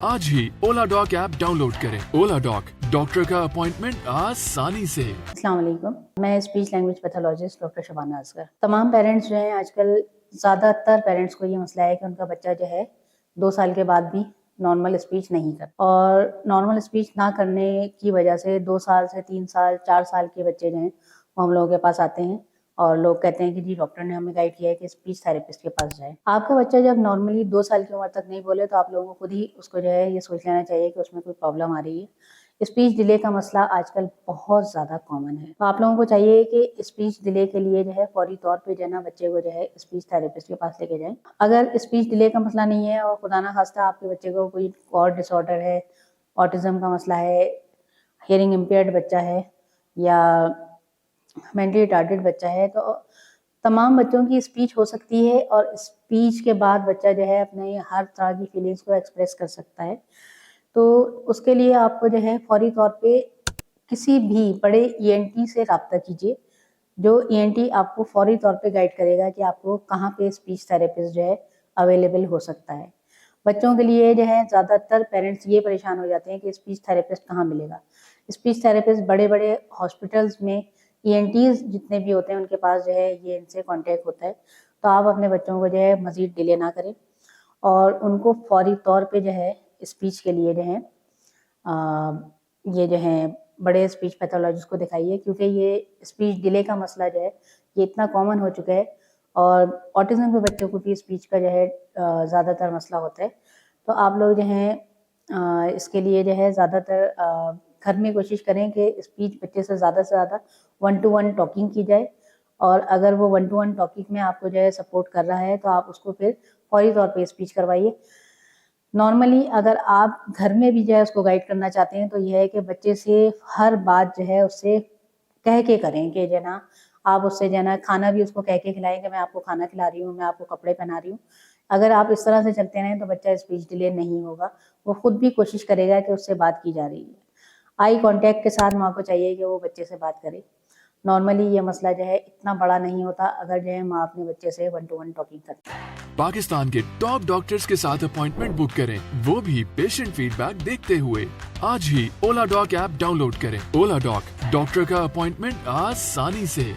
आज ही Ola doc app download करें। ओला डॉक, डॉक्टर का अपॉइंटमेंट आसानी से। अस्सलाम वालेकुम, मैं speech language pathologist doctor Shabana Asgar. तमाम पेरेंट्स जो हैं आजकल, ज़्यादातर पेरेंट्स को ये मसला है कि उनका बच्चा जो है 2 साल के बाद भी नॉर्मल स्पीच नहीं कर, और नॉर्मल स्पीच ना करने की वजह से 2 साल से 3 साल 4 साल के बच्चे जो हैं वो हम लोगों के पास आते हैं और लोग कहते हैं कि जी डॉक्टर ने हमें गाइड किया है कि स्पीच थेरेपिस्ट के पास जाए। आपका बच्चा जब नॉर्मली 2 साल की उम्र तक नहीं बोले तो आप लोगों को खुद ही उसको जो है ये सोच लेना चाहिए कि उसमें कोई प्रॉब्लम आ रही है। स्पीच डिले का मसला आजकल बहुत ज़्यादा कॉमन है, तो आप लोगों को चाहिए कि स्पीच डिले के लिए जो है फौरी तौर पे जो है ना बच्चे को जो है स्पीच थेरेपिस्ट के पास लेके जाएं। अगर स्पीच डिले का मसला नहीं है और खुदा ना खास्ता आपके बच्चे को कोई और डिसऑर्डर है, ऑटिज्म का मसला है, हियरिंग इम्पेयर्ड बच्चा है या मेंटली रिटार्डेड बच्चा है, तो तमाम बच्चों की स्पीच हो सकती है और स्पीच के बाद बच्चा जो है अपने हर तरह की फीलिंग्स को एक्सप्रेस कर सकता है। तो उसके लिए आपको जो है फौरी तौर पे किसी भी बड़े ईएनटी से रब्ता कीजिए, जो ईएनटी आपको फौरी तौर पे गाइड करेगा कि आपको कहाँ पे स्पीच थेरेपिस्ट जो है अवेलेबल हो सकता है। बच्चों के लिए जो है ज़्यादातर पेरेंट्स ये परेशान हो जाते हैं कि स्पीच थेरेपिस्ट कहाँ मिलेगा। स्पीच थेरेपिस्ट बड़े-बड़े हॉस्पिटल्स में ईएनटीज़ जितने भी होते हैं उनके पास जो है ये इनसे कॉन्टैक्ट होता है। तो आप अपने बच्चों को जो है मज़ीद डिले ना करें और उनको फौरी तौर पे जो है स्पीच के लिए जो है ये जो है बड़े स्पीच पैथोलॉजिस्ट को दिखाइए, क्योंकि ये स्पीच डिले का मसला जो है ये इतना कॉमन हो चुका है और ऑटिज्म के बच्चों को भी स्पीच का जो है ज़्यादातर मसला होता है। तो आप लोग जो हैं इसके लिए जो है ज़्यादातर घर में कोशिश करें कि स्पीच बच्चे से ज़्यादा 1 to 1 टॉकिंग की जाए, और अगर वो 1 to 1 टॉकिंग में आपको जो है सपोर्ट कर रहा है तो आप उसको फिर फौरी तौर पे स्पीच करवाइए। नॉर्मली अगर आप घर में भी जो है उसको गाइड करना चाहते हैं तो यह है कि बच्चे से हर बात जो है उससे कह के करें कि जो ना आप उससे जो है ना खाना भी उसको कह के खिलाएं कि मैं आपको खाना खिला रही हूँ, मैं आपको कपड़े पहना रही हूँ। अगर आप इस तरह से चलते रहें तो बच्चा स्पीच डिले नहीं होगा, वो खुद भी कोशिश करेगा कि उससे बात की जा रही है। आई कांटेक्ट के साथ माँ को चाहिए कि वो बच्चे से बात करे। नॉर्मली ये मसला जो है इतना बड़ा नहीं होता अगर जो है माँ अपने बच्चे से 1 to 1 टॉकिंग करती है। पाकिस्तान के टॉप डॉक्टर्स के साथ अपॉइंटमेंट बुक करें, वो भी पेशेंट फीडबैक देखते हुए। आज ही ओला डॉक ऐप डाउनलोड करें। ओला डॉक, डॉक्टर का अपॉइंटमेंट आसानी से।